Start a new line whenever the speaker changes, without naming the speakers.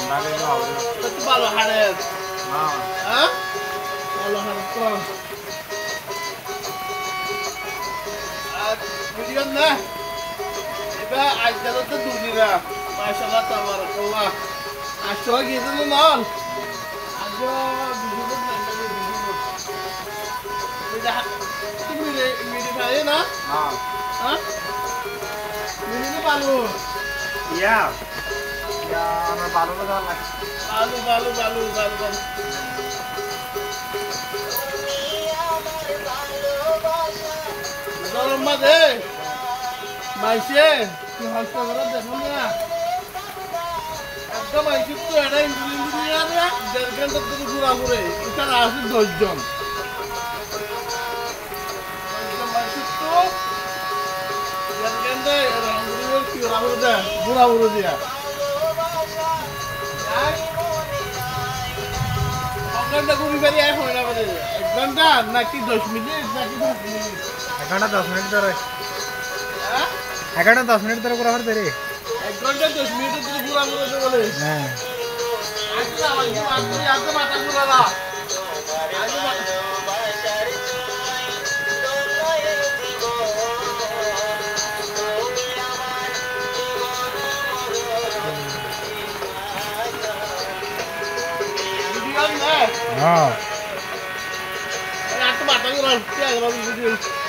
Itu balu haret. Hah? Balu haret kok. Kemudian nah, kita ajar itu dunia. Masya Allah, tabarakallah. Asal gitu non. Aja dulu Tidak, itu mirip saya nah? Hah? Ini balu.
Iya. Ya, balu kan lah.
Balu. Selamat মাইছে তুই হাসতে করে দেখুন না একদম মাইছে তো এটা India দেড় ঘন্টা ধরে ঘোরা ঘুরে এটা আছে 10 জন মাইছে তো দেড় ঘন্টা রংপুরের কি ঘোরা ঘুরে দিয়া ঘন্টা ঘুরি বাড়ি এক হয় না বলে 1 ঘন্টা নাকি 10 মিনিট নাকি 10 মিনিট
1 ঘন্টা 10 মিনিট ধরে 1 ঘন্টা 10 মিনিট ধরে ঘোরা ঘুরতে রে
1 ঘন্টা 10 মিনিট ধরে ঘোরা ঘুরে বলে
হ্যাঁ
আচ্ছা আজকে মাথা ঘোরালা
হ্যাঁ
Aku matang orang, dia orang video.